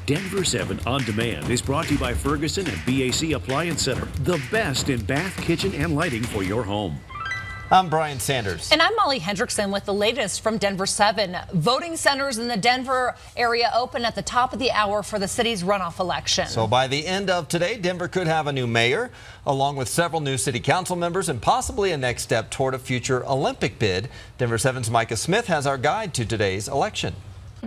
Denver 7 On Demand is brought to you by Ferguson and BAC Appliance Center, the best in bath, kitchen, and lighting for your home. I'm Brian Sanders. And I'm Molly Hendrickson with the latest from Denver 7. Voting centers in the Denver area open at the top of the hour for the city's runoff election. So by the end of today, Denver could have a new mayor, along with several new city council members and possibly a next step toward a future Olympic bid. Denver 7's Micah Smith has our guide to today's election.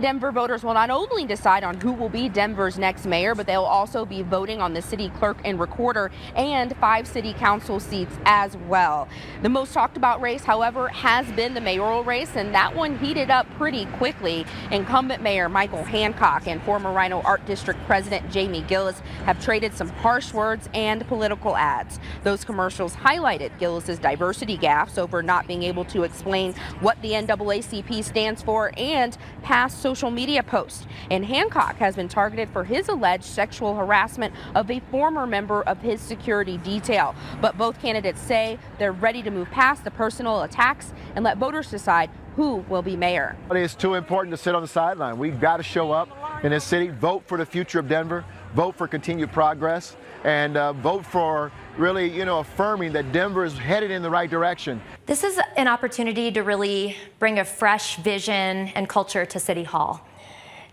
Denver voters will not only decide on who will be Denver's next mayor, but they'll also be voting on the city clerk and recorder and 5 city council seats as well. The most talked about race, however, has been the mayoral race, and that one heated up pretty quickly. Incumbent Mayor Michael Hancock and former Rhino Art District President Jamie Gillis have traded some harsh words and political ads. Those commercials highlighted Gillis's diversity gaffes over not being able to explain what the NAACP stands for and past social media posts. And Hancock has been targeted for his alleged sexual harassment of a former member of his security detail. But both candidates say they're ready to move past the personal attacks and let voters decide who will be mayor. It's too important to sit on the sideline. We've got to show up in this city, vote for the future of Denver, vote for continued progress, and vote for really, affirming that Denver is headed in the right direction. This is an opportunity to really bring a fresh vision and culture to City Hall.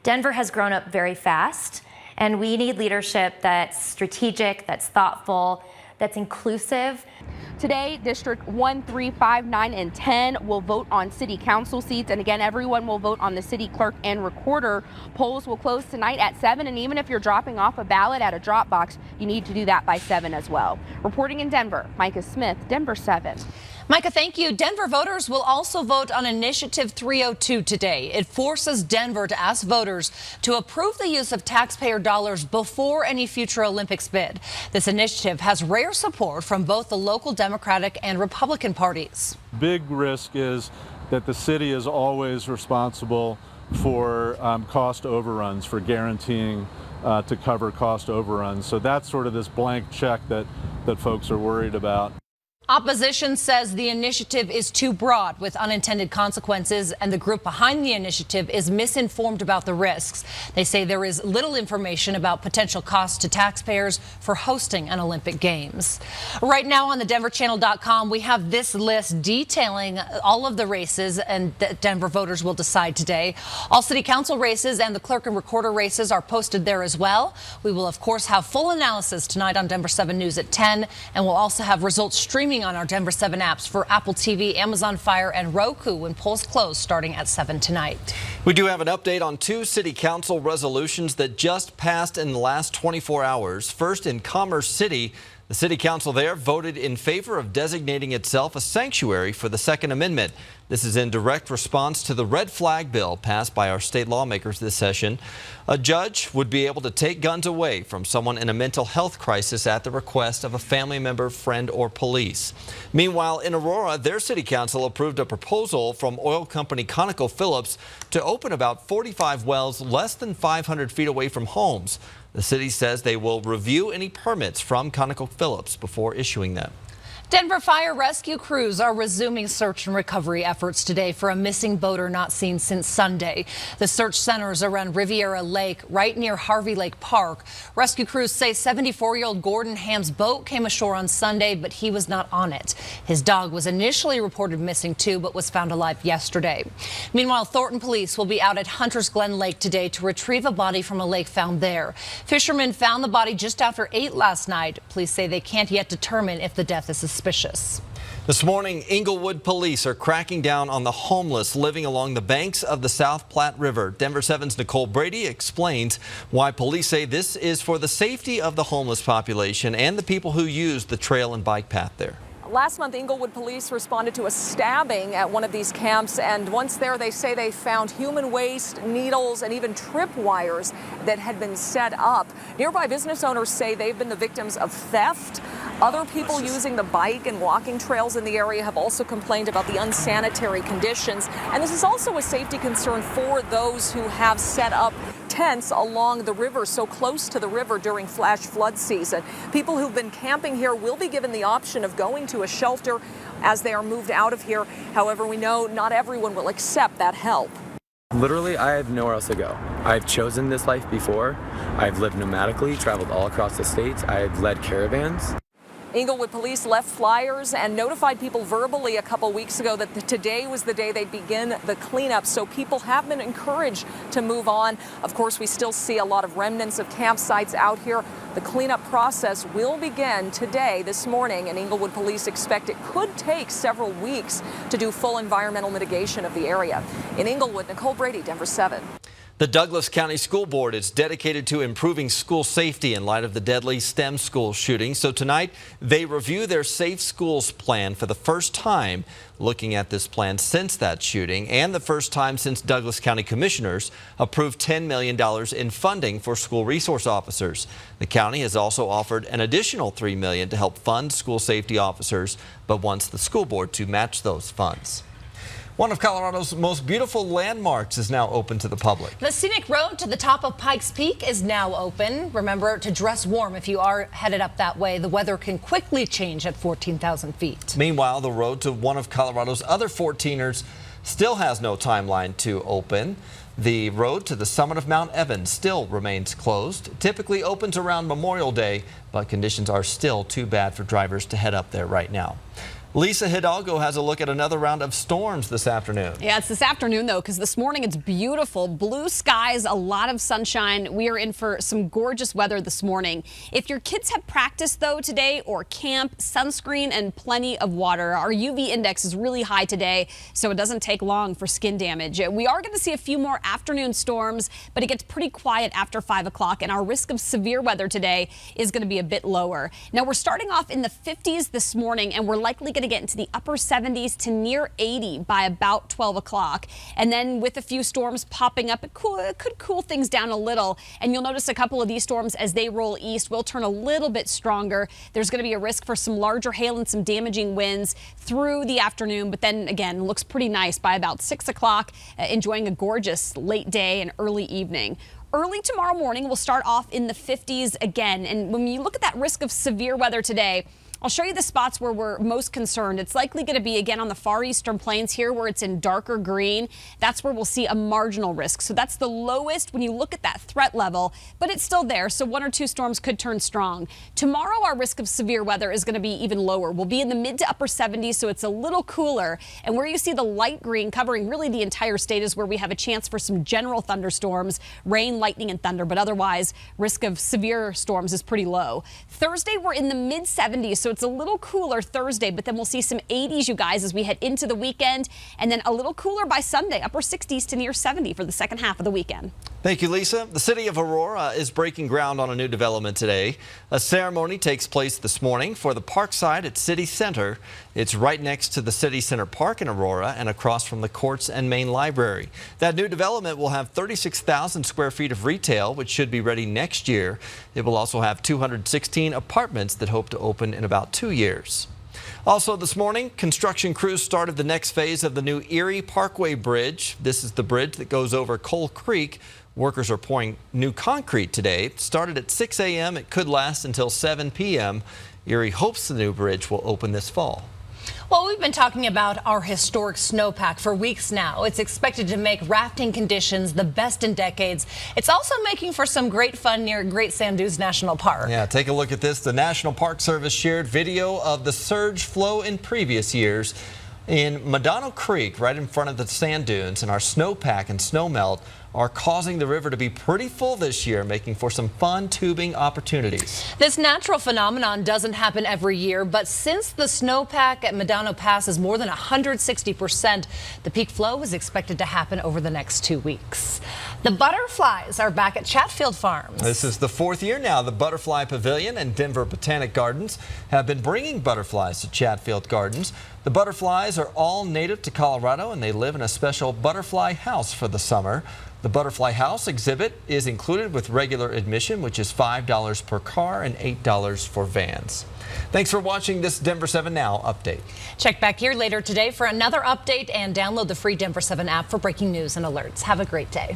Denver has grown up very fast, and we need leadership that's strategic, that's thoughtful, that's inclusive. Today, District 1, 3, 5, 9, and 10 will vote on city council seats. And again, everyone will vote on the city clerk and recorder. Polls will close tonight at 7. And even if you're dropping off a ballot at a drop box, you need to do that by 7 as well. Reporting in Denver, Micah Smith, Denver 7. Micah, thank you. Denver voters will also vote on Initiative 302 today. It forces Denver to ask voters to approve the use of taxpayer dollars before any future Olympics bid. This initiative has rare support from both the local Democratic and Republican parties. Big risk is that the city is always responsible for cost overruns, for guaranteeing to cover cost overruns. So that's sort of this blank check that folks are worried about. Opposition says the initiative is too broad with unintended consequences, and the group behind the initiative is misinformed about the risks. They say there is little information about potential costs to taxpayers for hosting an Olympic Games. Right now on the DenverChannel.com, we have this list detailing all of the races and that Denver voters will decide today. All city council races and the clerk and recorder races are posted there as well. We will, of course, have full analysis tonight on Denver 7 News at 10, and we'll also have results streaming on our Denver 7 apps for Apple TV, Amazon Fire, and Roku when polls close starting at 7 tonight. We do have an update on 2 city council resolutions that just passed in the last 24 hours. First, in Commerce City, the city council there voted in favor of designating itself a sanctuary for the Second Amendment. This is in direct response to the red flag bill passed by our state lawmakers this session. A judge would be able to take guns away from someone in a mental health crisis at the request of a family member, friend, or police. Meanwhile, in Aurora, their city council approved a proposal from oil company ConocoPhillips to open about 45 wells less than 500 feet away from homes. The city says they will review any permits from ConocoPhillips before issuing them. Denver fire rescue crews are resuming search and recovery efforts today for a missing boater not seen since Sunday. The search centers around Riviera Lake, right near Harvey Lake Park. Rescue crews say 74-year-old Gordon Ham's boat came ashore on Sunday, but he was not on it. His dog was initially reported missing too, but was found alive yesterday. Meanwhile, Thornton police will be out at Hunters Glen Lake today to retrieve a body from a lake found there. Fishermen found the body just after 8 last night. Police say they can't yet determine if the death is suspicious. This morning, Englewood police are cracking down on the homeless living along the banks of the South Platte River. Denver 7's Nicole Brady explains why police say this is for the safety of the homeless population and the people who use the trail and bike path there. Last month, Englewood police responded to a stabbing at one of these camps, and once there, they say they found human waste, needles, and even tripwires that had been set up. Nearby business owners say they've been the victims of theft. Other people using the bike and walking trails in the area have also complained about the unsanitary conditions, and this is also a safety concern for those who have set up tents along the river, so close to the river during flash flood season. People who've been camping here will be given the option of going to a shelter as they are moved out of here. However, we know not everyone will accept that help. Literally, I have nowhere else to go. I've chosen this life before. I've lived nomadically, traveled all across the states. I've led caravans. Englewood police left flyers and notified people verbally a couple weeks ago that today was the day they'd begin the cleanup. So people have been encouraged to move on. Of course, we still see a lot of remnants of campsites out here. The cleanup process will begin today, this morning, and Englewood police expect it could take several weeks to do full environmental mitigation of the area. In Englewood, Nicole Brady, Denver 7. The Douglas County School Board is dedicated to improving school safety in light of the deadly STEM school shooting. So tonight, they review their Safe Schools plan for the first time, looking at this plan since that shooting, and the first time since Douglas County commissioners approved $10 million in funding for school resource officers. The county has also offered an additional $3 million to help fund school safety officers, but wants the school board to match those funds. One of Colorado's most beautiful landmarks is now open to the public. The scenic road to the top of Pikes Peak is now open. Remember to dress warm if you are headed up that way. The weather can quickly change at 14,000 feet. Meanwhile, the road to one of Colorado's other 14ers still has no timeline to open. The road to the summit of Mount Evans still remains closed. It typically opens around Memorial Day, but conditions are still too bad for drivers to head up there right now. Lisa Hidalgo has a look at another round of storms this afternoon. Yeah, it's this afternoon, though, because this morning it's beautiful. Blue skies, a lot of sunshine. We are in for some gorgeous weather this morning. If your kids have practice, though, today or camp, sunscreen and plenty of water. Our UV index is really high today, so it doesn't take long for skin damage. We are going to see a few more afternoon storms, but it gets pretty quiet after 5 o'clock, and our risk of severe weather today is going to be a bit lower. Now, we're starting off in the 50s this morning, and we're likely going to get into the upper 70s to near 80 by about 12 o'clock. And then with a few storms popping up, it could cool things down a little. And you'll notice a couple of these storms as they roll east will turn a little bit stronger. There's going to be a risk for some larger hail and some damaging winds through the afternoon. But then again, looks pretty nice by about 6 o'clock, enjoying a gorgeous late day and early evening. Early tomorrow morning, we'll start off in the 50s again. And when you look at that risk of severe weather today, I'll show you the spots where we're most concerned. It's likely going to be, again, on the far eastern plains here where it's in darker green. That's where we'll see a marginal risk. So that's the lowest when you look at that threat level, but it's still there. So 1 or 2 storms could turn strong. Tomorrow, our risk of severe weather is going to be even lower. We'll be in the mid to upper 70s, so it's a little cooler. And where you see the light green covering really the entire state is where we have a chance for some general thunderstorms, rain, lightning, and thunder. But otherwise, risk of severe storms is pretty low. Thursday, we're in the mid 70s, so it's a little cooler Thursday, but then we'll see some 80s, you guys, as we head into the weekend, and then a little cooler by Sunday, upper 60s to near 70 for the second half of the weekend. Thank you, Lisa. The city of Aurora is breaking ground on a new development today. A ceremony takes place this morning for the Parkside at City Center. It's right next to the City Center Park in Aurora and across from the courts and main library. That new development will have 36,000 square feet of retail, which should be ready next year. It will also have 216 apartments that hope to open in about 2 years. Also this morning, construction crews started the next phase of the new Erie Parkway Bridge. This is the bridge that goes over Coal Creek. Workers are pouring new concrete today. It started at 6 a.m. It could last until 7 p.m. Erie hopes the new bridge will open this fall. Well, we've been talking about our historic snowpack for weeks now. It's expected to make rafting conditions the best in decades. It's also making for some great fun near Great Sand Dunes National Park. Yeah, take a look at this. The National Park Service shared video of the surge flow in previous years in Madonna Creek, right in front of the sand dunes, and our snowpack and snowmelt are causing the river to be pretty full this year, making for some fun tubing opportunities. This natural phenomenon doesn't happen every year, but since the snowpack at Madonna Pass is more than 160%, the peak flow is expected to happen over the next 2 weeks. The butterflies are back at Chatfield Farms. This is the 4th year now. The Butterfly Pavilion and Denver Botanic Gardens have been bringing butterflies to Chatfield Gardens. The butterflies are all native to Colorado, and they live in a special butterfly house for the summer. The Butterfly House exhibit is included with regular admission, which is $5 per car and $8 for vans. Thanks for watching this Denver 7 Now update. Check back here later today for another update and download the free Denver 7 app for breaking news and alerts. Have a great day.